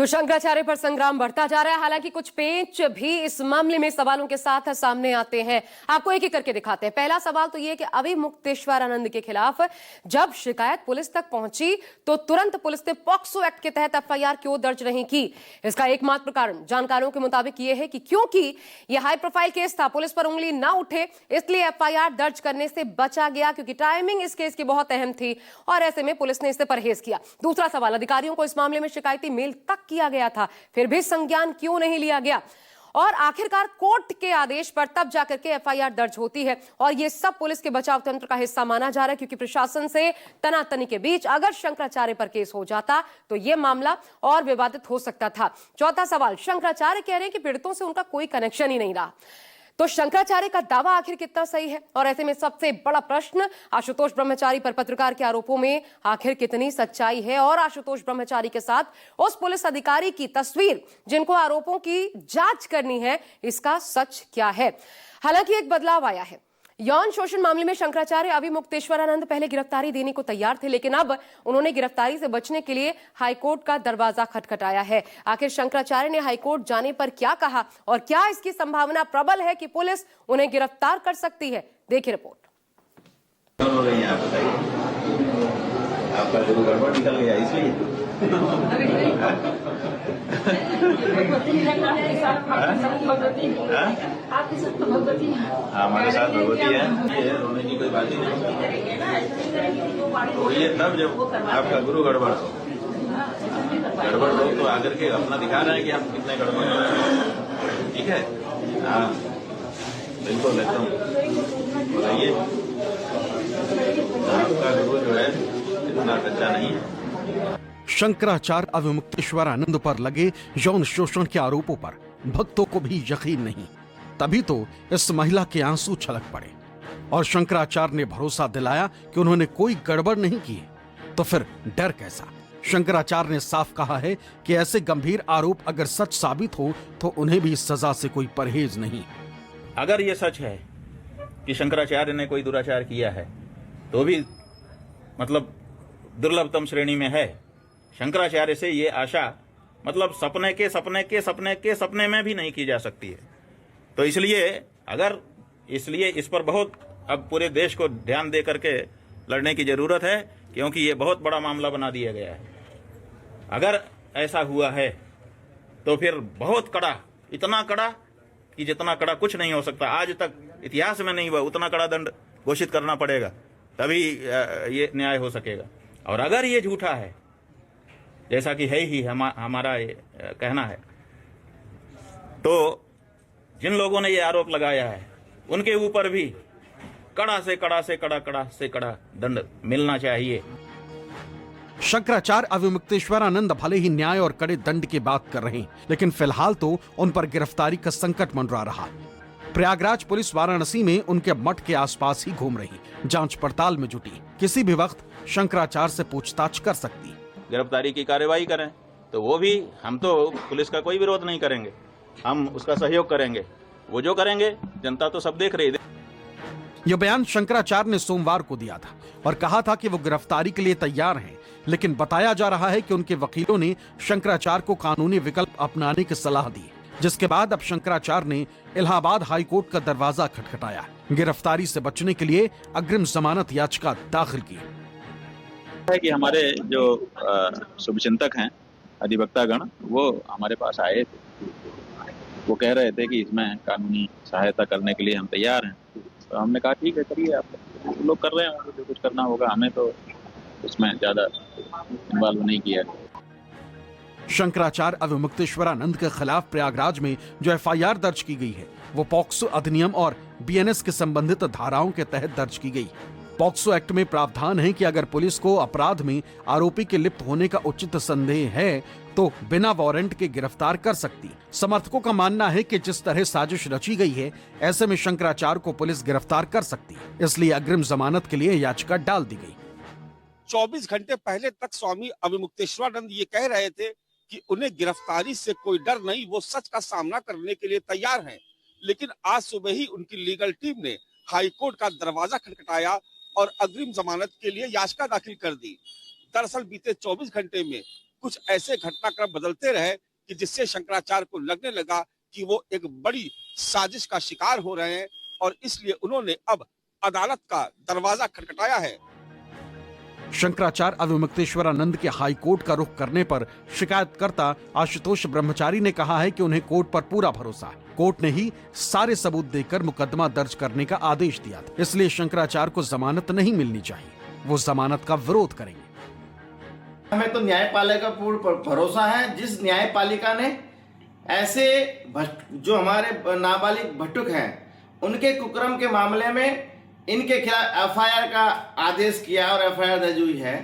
तो शंकराचार्य पर संग्राम बढ़ता जा रहा है। हालांकि कुछ पेंच भी इस मामले में सवालों के साथ सामने आते हैं। आपको एक एक करके दिखाते हैं। पहला सवाल तो यह कि अविमुक्तेश्वरानंद के खिलाफ जब शिकायत पुलिस तक पहुंची तो तुरंत पुलिस ने पॉक्सो एक्ट के तहत एफआईआर क्यों दर्ज नहीं की। इसका एकमात्र कारण जानकारों के मुताबिक यह है कि क्योंकि यह हाई प्रोफाइल केस था, पुलिस पर उंगली न उठे, इसलिए एफआईआर दर्ज करने से बचा गया, क्योंकि टाइमिंग इस केस की बहुत अहम थी और ऐसे में पुलिस ने इससे परहेज किया। दूसरा सवाल, अधिकारियों को इस मामले में शिकायती मेल तक किया गया था, फिर भी संज्ञान क्यों नहीं लिया गया। और आखिरकार कोर्ट के आदेश पर तब जाकर के एफआईआर दर्ज होती है और यह सब पुलिस के बचाव तंत्र का हिस्सा माना जा रहा है, क्योंकि प्रशासन से तनातनी के बीच अगर शंकराचार्य पर केस हो जाता तो यह मामला और विवादित हो सकता था। चौथा सवाल, शंकराचार्य कह रहे हैं कि पीड़ितों से उनका कोई कनेक्शन ही नहीं रहा, तो शंकराचार्य का दावा आखिर कितना सही है। और ऐसे में सबसे बड़ा प्रश्न, आशुतोष ब्रह्मचारी पर पत्रकार के आरोपों में आखिर कितनी सच्चाई है और आशुतोष ब्रह्मचारी के साथ उस पुलिस अधिकारी की तस्वीर जिनको आरोपों की जांच करनी है, इसका सच क्या है। हालांकि एक बदलाव आया है। यौन शोषण मामले में शंकराचार्य अविमुक्तेश्वरानंद पहले गिरफ्तारी देने को तैयार थे, लेकिन अब उन्होंने गिरफ्तारी से बचने के लिए हाईकोर्ट का दरवाजा खटखटाया है। आखिर शंकराचार्य ने हाईकोर्ट जाने पर क्या कहा और क्या इसकी संभावना प्रबल है कि पुलिस उन्हें गिरफ्तार कर सकती है। देखिए रिपोर्ट। आपका जो गड़बड़ निकल गया इसलिए हमारे साथ भगवती है, ये रोने की कोई बात ही नहीं। तो ये तब जब आपका गुरु गड़बड़ हो, गड़बड़ लोग तो आकर के अपना दिखा रहे हैं कि हम कितने गड़बड़ हैं। ठीक है, हाँ बिल्कुल एकदम बताइए, आपका गुरु जो है इतना कच्चा नहीं है। शंकराचार्य अविमुक्तेश्वरानंद पर लगे यौन शोषण के आरोपों पर भक्तों को भी यकीन नहीं, तभी तो इस महिला के आंसू छलक पड़े और शंकराचार्य ने भरोसा दिलाया कि उन्होंने कोई गड़बड़ नहीं की। तो फिर डर कैसा। शंकराचार्य ने साफ कहा है कि ऐसे गंभीर आरोप अगर सच साबित हो तो उन्हें भी सजा से कोई परहेज नहीं। अगर ये सच है कि शंकराचार्य ने कोई दुराचार किया है तो भी मतलब दुर्लभतम श्रेणी में है। शंकराचार्य से ये आशा मतलब सपने में भी नहीं की जा सकती है। तो इसलिए इस पर बहुत अब पूरे देश को ध्यान दे करके लड़ने की जरूरत है, क्योंकि ये बहुत बड़ा मामला बना दिया गया है। अगर ऐसा हुआ है तो फिर बहुत कड़ा, इतना कड़ा कि जितना कड़ा कुछ नहीं हो सकता, आज तक इतिहास में नहीं हुआ, उतना कड़ा दंड घोषित करना पड़ेगा, तभी ये न्याय हो सकेगा। और अगर ये झूठा है, जैसा कि है ही हमारा ये कहना है, तो जिन लोगों ने ये आरोप लगाया है उनके ऊपर भी कड़ा से कड़ा दंड मिलना चाहिए। शंकराचार्य अविमुक्तेश्वरानंद भले ही न्याय और कड़े दंड की बात कर रहे हैं, लेकिन फिलहाल तो उन पर गिरफ्तारी का संकट मंडरा रहा। प्रयागराज पुलिस वाराणसी में उनके मठ के आसपास ही घूम रही, जांच पड़ताल में जुटी, किसी भी वक्त शंकराचार्य से पूछताछ कर सकती। गिरफ्तारी की कार्यवाही करें तो वो भी, हम तो पुलिस का कोई विरोध नहीं करेंगे, हम उसका सहयोग करेंगे। वो जो करेंगे जनता तो सब देख रही है। यह बयान शंकराचार्य ने सोमवार को दिया था और कहा था कि वो गिरफ्तारी के लिए तैयार हैं, लेकिन बताया जा रहा है कि उनके वकीलों ने शंकराचार्य को कानूनी विकल्प अपनाने की सलाह दी, जिसके बाद अब शंकराचार्य ने इलाहाबाद हाईकोर्ट का दरवाजा खटखटाया, गिरफ्तारी से बचने के लिए अग्रिम जमानत याचिका दाखिल की है कि हमारे जो शुभचिंतक हैं, अधिवक्तागण, वो हमारे पास आए थे। वो कह रहे थे कि इसमें कानूनी सहायता करने के लिए हम तैयार हैं। तो हमने कहा ठीक है, करिए, आप लोग कर रहे होंगे जो कुछ करना होगा, हमें तो इसमें ज्यादा इन्वॉल्व नहीं किया। शंकराचार्य अविमुक्तेश्वरानंद के खिलाफ प्रयागराज में जो एफआईआर दर्ज की गई है वो पॉक्सो अधिनियम और बीएनएस के संबंधित धाराओं के तहत दर्ज की गई। पॉक्सो एक्ट में प्रावधान है कि अगर पुलिस को अपराध में आरोपी के लिप्त होने का उचित संदेह है तो बिना वारंट के गिरफ्तार कर सकती। समर्थकों का मानना है कि जिस तरह साजिश रची गई है, ऐसे में शंकराचार्य को पुलिस गिरफ्तार कर सकती, इसलिए अग्रिम जमानत के लिए याचिका डाल दी गई। 24 घंटे पहले तक स्वामी अविमुक्तेश्वरानंद ये कह रहे थे कि उन्हें गिरफ्तारी से कोई डर नहीं, वो सच का सामना करने के लिए तैयार हैं। लेकिन आज सुबह ही उनकी लीगल टीम ने हाईकोर्ट का दरवाजा खटखटाया और अग्रिम जमानत के लिए याचिका दाखिल कर दी। दरअसल बीते 24 घंटे में कुछ ऐसे घटनाक्रम बदलते रहे कि जिससे शंकराचार्य को लगने लगा कि वो एक बड़ी साजिश का शिकार हो रहे हैं, और इसलिए उन्होंने अब अदालत का दरवाजा खटखटाया है। शंकराचार्य अविमुक्तेश्वरानंद के हाई कोर्ट का रुख करने पर शिकायतकर्ता आशुतोष ब्रह्मचारी ने कहा है कि उन्हें कोर्ट पर पूरा भरोसा है। कोर्ट ने ही सारे सबूत देकर मुकदमा दर्ज करने का आदेश दिया था, इसलिए शंकराचार्य को जमानत नहीं मिलनी चाहिए। वो जमानत का विरोध करेंगे। हमें तो न्यायपालिका का पूर्ण भरोसा है। जिस न्यायपालिका ने ऐसे जो हमारे नाबालिग भटुक हैं उनके कुकर्म के मामले में इनके खिलाफ एफआईआर का आदेश किया और एफआईआर दर्ज हुई है,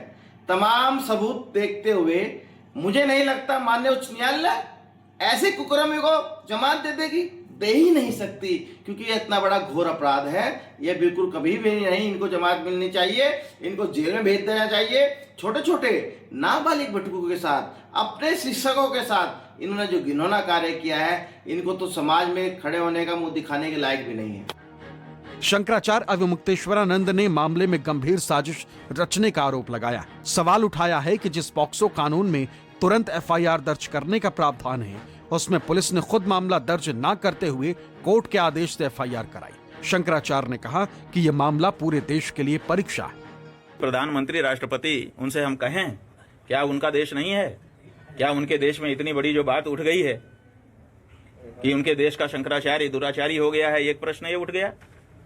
तमाम सबूत देखते हुए मुझे नहीं लगता माननीय उच्च न्यायालय ऐसे कुकर्मियों को जमानत दे देगी। दे ही नहीं सकती, क्योंकि ये इतना बड़ा घोर अपराध है। ये बिल्कुल कभी भी नहीं इनको जमानत मिलनी चाहिए। इनको जेल में भेज देना चाहिए। छोटे छोटे नाबालिग भटुकों के साथ, अपने शिक्षकों के साथ इन्होंने जो घिनौना कार्य किया है, इनको तो समाज में खड़े होने का मुंह दिखाने के लायक भी नहीं है। शंकराचार्य अविमुक्तेश्वरानंद ने मामले में गंभीर साजिश रचने का आरोप लगाया। सवाल उठाया है कि जिस पॉक्सो कानून में तुरंत एफआईआर दर्ज करने का प्रावधान है, उसमें पुलिस ने खुद मामला दर्ज न करते हुए कोर्ट के आदेश से एफआईआर कराई। शंकराचार्य ने कहा कि यह मामला पूरे देश के लिए परीक्षा है। प्रधानमंत्री, राष्ट्रपति, उनसे हम कहें, क्या उनका देश नहीं है? क्या उनके देश में इतनी बड़ी जो बात उठ गई है कि उनके देश का शंकराचार्य दुराचारी हो गया है, एक प्रश्न ये उठ गया।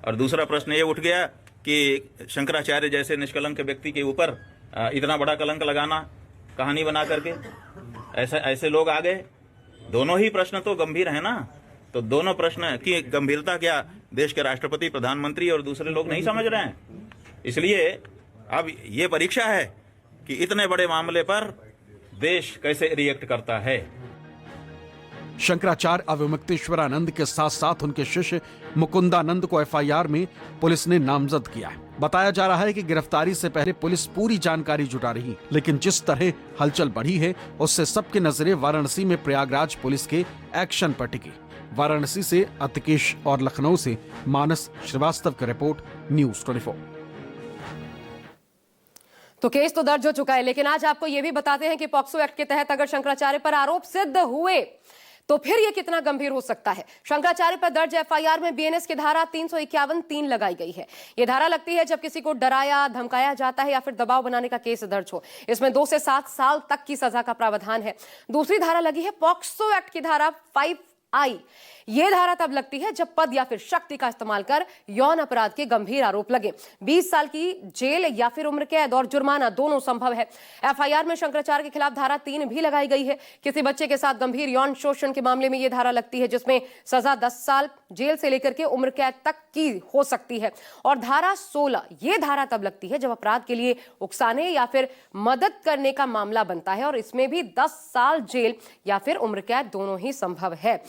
और दूसरा प्रश्न ये उठ गया कि शंकराचार्य जैसे निष्कलंक व्यक्ति के ऊपर इतना बड़ा कलंक लगाना, कहानी बना करके ऐसे लोग आ गए। दोनों ही प्रश्न तो गंभीर है ना, तो दोनों प्रश्न की गंभीरता क्या देश के राष्ट्रपति, प्रधानमंत्री और दूसरे लोग नहीं समझ रहे हैं? इसलिए अब ये परीक्षा है कि इतने बड़े मामले पर देश कैसे रिएक्ट करता है। शंकराचार्य अविमुक्तेश्वरानंद के साथ साथ उनके शिष्य मुकुंदानंद को एफआईआर में पुलिस ने नामजद किया है। बताया जा रहा है कि गिरफ्तारी से पहले पुलिस पूरी जानकारी जुटा रही, लेकिन जिस तरह हलचल बढ़ी है उससे सबकी नजरें वाराणसी में प्रयागराज पुलिस के एक्शन पर टिकी। वाराणसी से अतिकेश और लखनऊ से मानस श्रीवास्तव की रिपोर्ट, न्यूज़ 24। तो केस तो दर्ज हो चुका है, लेकिन आज आपको यह भी बताते हैं कि पॉक्सो एक्ट के तहत अगर शंकराचार्य पर आरोप सिद्ध हुए तो फिर यह कितना गंभीर हो सकता है। शंकराचार्य पर दर्ज एफआईआर में बीएनएस की धारा 351(3) लगाई गई है। यह धारा लगती है जब किसी को डराया, धमकाया जाता है या फिर दबाव बनाने का केस दर्ज हो। इसमें 2 से 7 साल तक की सजा का प्रावधान है। दूसरी धारा लगी है पॉक्सो एक्ट की धारा 5I। यह धारा तब लगती है जब पद या फिर शक्ति का इस्तेमाल कर यौन अपराध के गंभीर आरोप लगे। 20 साल की जेल या फिर उम्र कैद और जुर्माना दोनों संभव है। एफआईआर में शंकराचार्य के खिलाफ धारा 3 भी लगाई गई है। किसी बच्चे के साथ गंभीर यौन शोषण के मामले में यह धारा लगती है, जिसमें सजा 10 साल जेल से लेकर के उम्र कैद तक की हो सकती है। और धारा 16, यह धारा तब लगती है जब अपराध के लिए उकसाने या फिर मदद करने का मामला बनता है, और इसमें भी 10 साल जेल या फिर उम्र कैद दोनों ही संभव है।